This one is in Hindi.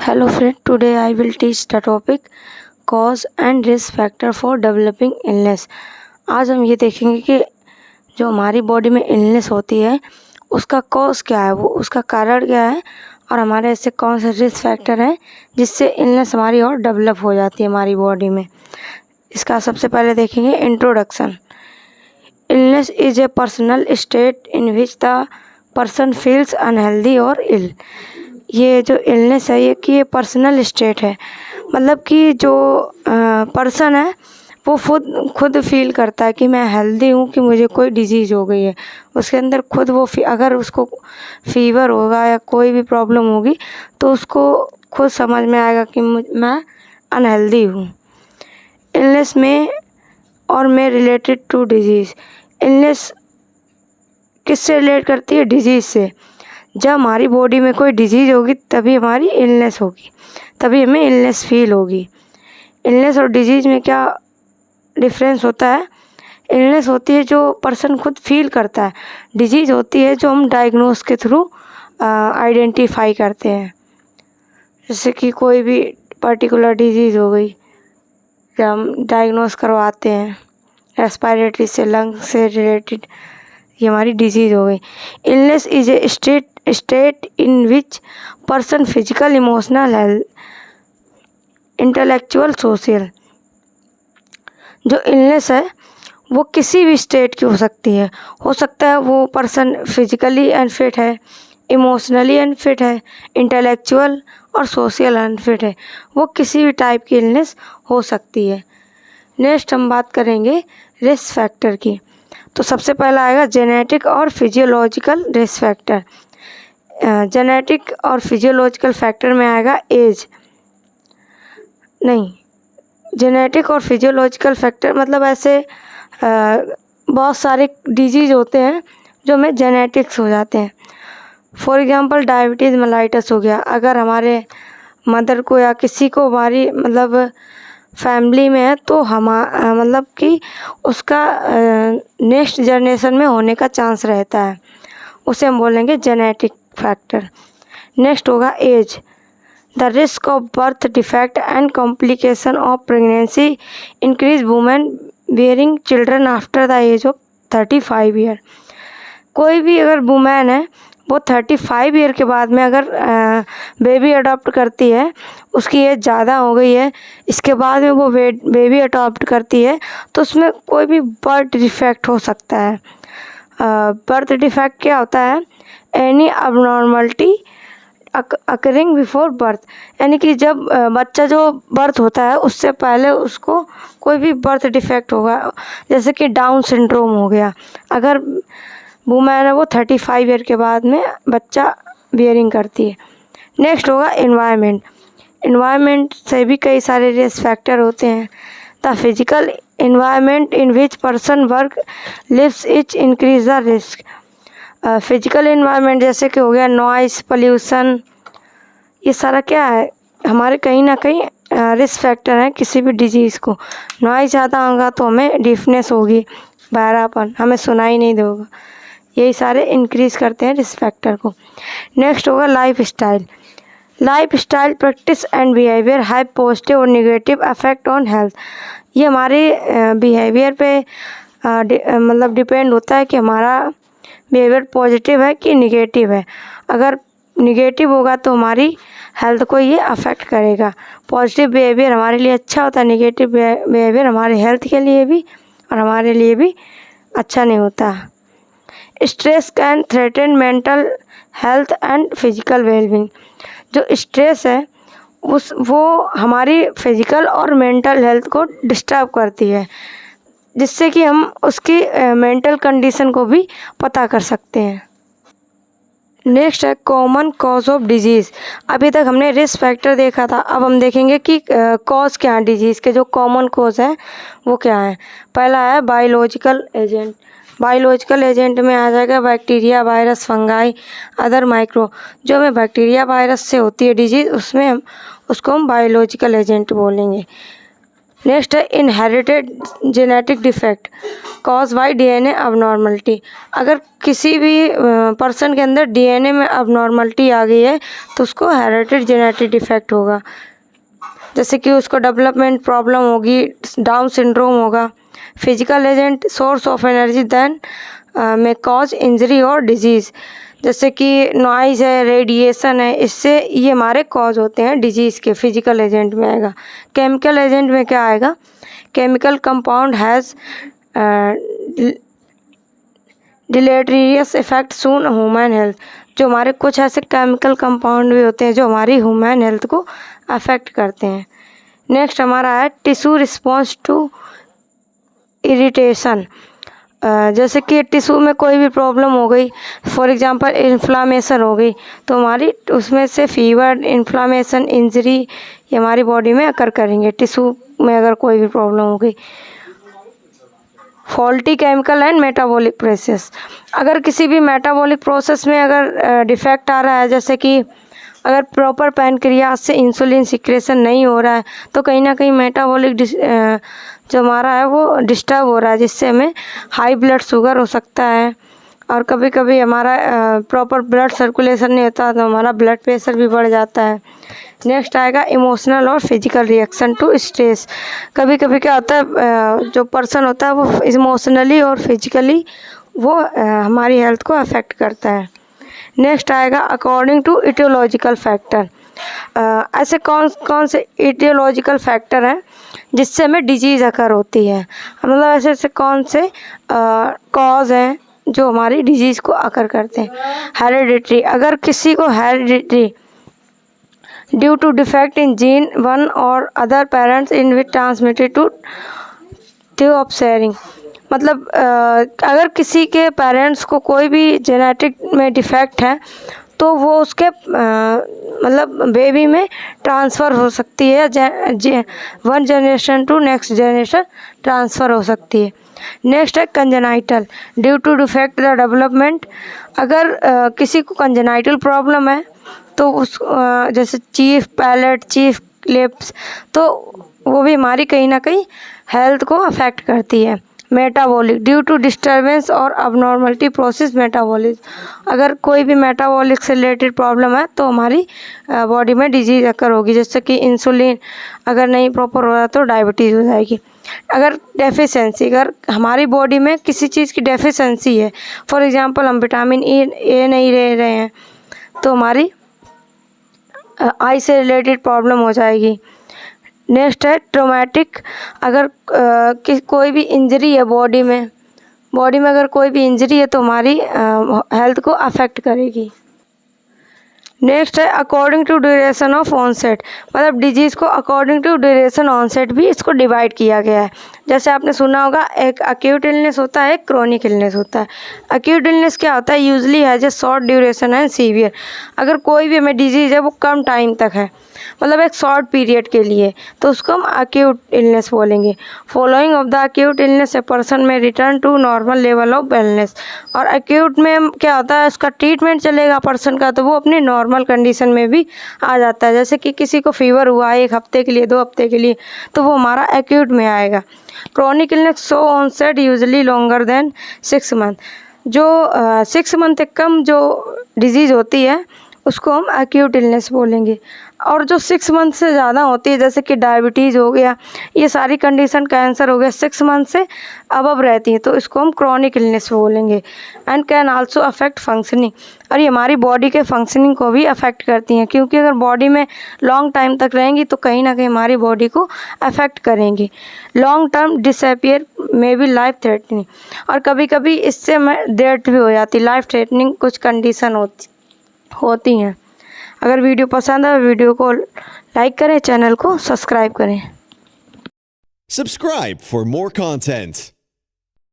Hello friend, today I will teach the topic cause and risk factor for developing illness। आज हम ये देखेंगे कि जो हमारी बॉडी में इलनेस होती है उसका कॉज क्या है, वो उसका कारण क्या है और हमारे ऐसे कौन से रिस्क फैक्टर हैं जिससे इलनेस हमारी और डेवलप हो जाती है हमारी बॉडी में। इसका सबसे पहले देखेंगे introduction. Illness is a personal state in which the person feels unhealthy और इल। ये जो इलनेस है ये कि ये पर्सनल स्टेट है, मतलब कि जो पर्सन है वो खुद फील करता है कि मैं हेल्दी हूँ, कि मुझे कोई डिजीज़ हो गई है। उसके अंदर खुद वो अगर उसको फीवर होगा या कोई भी प्रॉब्लम होगी तो उसको खुद समझ में आएगा कि मैं अनहेल्दी हूँ। इलनेस में और में रिलेटेड टू डिजीज़। इलनेस किससे रिलेट करती है? डिजीज़ से। जब हमारी बॉडी में कोई डिजीज़ होगी तभी हमारी इलनेस होगी, तभी हमें इलनेस फील होगी। इलनेस और डिजीज़ में क्या डिफरेंस होता है? इलनेस होती है जो पर्सन खुद फील करता है, डिजीज़ होती है जो हम डायग्नोस के थ्रू आइडेंटिफाई करते हैं। जैसे कि कोई भी पर्टिकुलर डिजीज़ हो गई जब हम डायग्नोस करवाते हैं, रेस्पिरेटरी से, लंग्स से रिलेटेड, ये हमारी डिजीज़ हो गई। Illness is a state in which person physical, emotional, health, intellectual, social. जो इलनेस है वो किसी भी स्टेट की हो सकती है। हो सकता है वो पर्सन फिजिकली अनफिट है, इमोशनली अनफिट है, इंटेलेक्चुअल और सोशल अनफिट है। वो किसी भी टाइप की इलनेस हो सकती है। नेक्स्ट हम बात करेंगे रिस्क फैक्टर की। तो सबसे पहला आएगा जेनेटिक और फिजियोलॉजिकल रिस्क फैक्टर। जेनेटिक और फिजियोलॉजिकल फैक्टर में आएगा एज, नहीं, जेनेटिक और फिजियोलॉजिकल फैक्टर मतलब ऐसे बहुत सारे डिजीज़ होते हैं जो हमें जेनेटिक्स हो जाते हैं। फॉर एग्जांपल डायबिटीज़ मेलाइटस हो गया। अगर हमारे मदर को या किसी को हमारी मतलब फैमिली में है तो मतलब कि उसका नेक्स्ट जनरेशन में होने का चांस रहता है, उसे हम बोलेंगे जेनेटिक फैक्टर। नेक्स्ट होगा age. The risk of birth defect and complication of pregnancy increase women bearing children after the age of 35 year. कोई भी अगर वुमेन है वो 35 ईयर के बाद में अगर बेबी अडॉप्ट करती है, उसकी एज ज़्यादा हो गई है, इसके बाद में वो बेबी अडॉप्ट करती है तो उसमें कोई भी बर्थ डिफेक्ट हो सकता है। बर्थ डिफेक्ट क्या होता है? Any abnormality occurring before birth, यानी कि जब बच्चा जो बर्थ होता है उससे पहले उसको कोई भी बर्थ डिफेक्ट होगा, जैसे कि डाउन सिंड्रोम हो गया। अगर वुमेन है वो 35 ईयर के बाद में बच्चा बियरिंग करती है। नेक्स्ट होगा एनवायरनमेंट। एनवायरनमेंट से भी कई सारे रिस्क फैक्टर होते हैं। The physical environment in which person work lives each increase the risk. Physical environment जैसे कि हो गया नॉइस, पोल्यूशन, ये सारा क्या है? हमारे कहीं ना कहीं रिस्क फैक्टर है किसी भी डिजीज़ को। नॉइस ज़्यादा होगा तो हमें डिफनेस होगी, बहरापन, हमें सुनाई नहीं देगा। यही सारे इंक्रीज़ करते हैं रिस्क फैक्टर को। नेक्स्ट होगा life style. Life style practice and behaviour have positive और नेगेटिव इफेक्ट ऑन हेल्थ। ये हमारे बिहेवियर पे मतलब डिपेंड होता है कि हमारा बिहेवियर पॉजिटिव है कि निगेटिव है। अगर निगेटिव होगा तो हमारी हेल्थ को ये अफेक्ट करेगा। पॉजिटिव बिहेवियर हमारे लिए अच्छा होता है, निगेटिव बिहेवियर हमारे हेल्थ के लिए भी और हमारे लिए भी अच्छा नहीं होता। Stress can threaten mental health and physical wellbeing. जो स्ट्रेस है वो हमारी फिजिकल और मेंटल हेल्थ को डिस्टर्ब करती है, जिससे कि हम उसकी मेंटल कंडीशन को भी पता कर सकते हैं। नेक्स्ट है कॉमन कॉज ऑफ डिजीज़। अभी तक हमने रिस्क फैक्टर देखा था, अब हम देखेंगे कि कॉज क्या है डिजीज़ के, जो कॉमन कॉज है वो क्या है। पहला है बायोलॉजिकल एजेंट। बायोलॉजिकल एजेंट में आ जाएगा bacteria, virus, fungi, other micro. जो हमें बैक्टीरिया वायरस से होती है डिजीज़ उसमें उसको हम बायोलॉजिकल एजेंट बोलेंगे। नेक्स्ट है inherited genetic defect cause by DNA abnormality. अगर किसी भी पर्सन के अंदर डीएनए में अबनॉर्मलिटी आ गई है तो उसको हेरिटेड जेनेटिक डिफेक्ट होगा, जैसे कि उसको डेवलपमेंट प्रॉब्लम होगी, डाउन सिंड्रोम होगा। Physical agent source of energy then may cause injury और डिजीज़, जैसे कि नॉइज़ है, रेडिएशन है, इससे ये हमारे कॉज होते हैं डिजीज़ के। फिजिकल एजेंट में आएगा। केमिकल एजेंट में क्या आएगा? Chemical compound has deleterious effect soon human health, जो हमारे कुछ ऐसे केमिकल कंपाउंड भी होते हैं जो हमारी ह्यूमन हेल्थ को अफेक्ट करते हैं। नेक्स्ट हमारा है टिश्यू रिस्पॉन्स टू इरिटेशन, जैसे कि टिश्यू में कोई भी प्रॉब्लम हो गई, फॉर एग्जांपल इन्फ्लामेशन हो गई, तो हमारी उसमें से फीवर, इन्फ्लामेशन, इंजरी ये हमारी बॉडी में अकर करेंगे टिश्यू में अगर कोई भी प्रॉब्लम हो गई। Faulty chemical and metabolic process, अगर किसी भी मेटाबॉलिक प्रोसेस में अगर डिफेक्ट आ रहा है, जैसे कि अगर प्रॉपर पैनक्रियाज से इंसुलिन सिक्रेशन नहीं हो रहा है तो कहीं ना कहीं मेटाबॉलिक जो हमारा है वो डिस्टर्ब हो रहा है, जिससे हमें हाई ब्लड शुगर हो सकता है। और कभी कभी हमारा प्रॉपर ब्लड सर्कुलेशन नहीं होता तो हमारा ब्लड प्रेशर भी बढ़ जाता है। नेक्स्ट आएगा इमोशनल और फिजिकल रिएक्शन टू स्ट्रेस, कभी कभी क्या होता है जो पर्सन होता है वो इमोशनली और फिजिकली वो हमारी हेल्थ को अफेक्ट करता है। नेक्स्ट आएगा अकॉर्डिंग टू इटियोलॉजिकल फैक्टर, ऐसे कौन कौन से इटियोलॉजिकल फैक्टर हैं जिससे हमें डिजीज़ अकर होती है, मतलब ऐसे ऐसे कौन से कॉज हैं जो हमारी डिजीज़ को अकर करते हैं। हेरिडिटरी, अगर किसी को hereditary due to defect in gene one और other parents in which transmitted to of sharing, मतलब अगर किसी के पेरेंट्स को कोई भी जेनेटिक में डिफेक्ट है तो वो उसके मतलब बेबी में ट्रांसफ़र हो सकती है, one generation to next generation transfer हो सकती है। नेक्स्ट है congenital due to defect the development, अगर किसी को कंजेनाइटल प्रॉब्लम है तो उस जैसे चीफ पैलेट, चीफ लिप्स, तो वो भी हमारी कहीं ना कहीं हेल्थ को अफेक्ट करती है। मेटाबॉलिक ड्यू टू डिस्टर्बेंस और अबनॉर्मलिटी प्रोसेस मेटाबॉलिज्म, अगर कोई भी मेटाबॉलिक से रिलेटेड प्रॉब्लम है तो हमारी बॉडी में डिजीज अकर होगी, जैसे कि इंसुलिन अगर नहीं प्रॉपर हो रहा तो डायबिटीज़ हो जाएगी। अगर डेफिशिएंसी, अगर हमारी बॉडी में किसी चीज़ की डेफिशिएंसी है, फॉर एग्जांपल हम विटामिन ए नहीं ले रहे हैं तो हमारी आई से रिलेटेड प्रॉब्लम हो जाएगी। नेक्स्ट है ट्रोमेटिक, अगर कोई भी इंजरी है बॉडी में अगर कोई भी इंजरी है तो हमारी हेल्थ को अफेक्ट करेगी। नेक्स्ट है according to duration of onset, मतलब डिजीज़ को अकॉर्डिंग टू ड्यूरेशन ऑनसेट भी इसको डिवाइड किया गया है। जैसे आपने सुना होगा एक अक्यूट इलनेस होता है, एक क्रोनिक इलनेस होता है। अक्यूट इलनेस क्या होता है? Usually has a short duration and severe, अगर कोई भी हमें डिजीज़ है वो कम टाइम तक है, मतलब एक शॉर्ट पीरियड के लिए, तो उसको हम अक्यूट इलनेस बोलेंगे। Following of the acute illness a person may return to normal level of wellness, और अक्यूट में क्या होता है उसका ट्रीटमेंट चलेगा पर्सन का तो वो अपनी नॉर्मल कंडीशन में भी आ जाता है। जैसे कि किसी को फीवर हुआ है 1 हफ्ते के लिए, 2 हफ्ते के लिए, तो वो हमारा एक्यूट में आएगा। Chronic illness show onset usually longer than 6 month, जो 6 मंथ तक कम जो डिजीज़ होती है उसको हम एक्यूट इलनेस बोलेंगे। और जो 6 मंथ से ज़्यादा होती है, जैसे कि डायबिटीज़ हो गया, ये सारी कंडीशन, कैंसर हो गया, 6 मंथ से अबव रहती हैं तो इसको हम क्रॉनिक इलनेस बोलेंगे। And can also affect functioning, और ये हमारी बॉडी के फंक्शनिंग को भी अफेक्ट करती हैं, क्योंकि अगर बॉडी में लॉन्ग टाइम तक रहेंगी तो कहीं ना कहीं हमारी बॉडी को अफेक्ट करेंगी। लॉन्ग टर्म डिसअपियर में भी लाइफ थ्रेटनिंग, और कभी कभी इससे डेथ भी हो जाती, लाइफ थ्रेटनिंग कुछ कंडीशन होती हैं। अगर वीडियो पसंद है वीडियो को लाइक करें, चैनल को सब्सक्राइब करें। Subscribe for more content.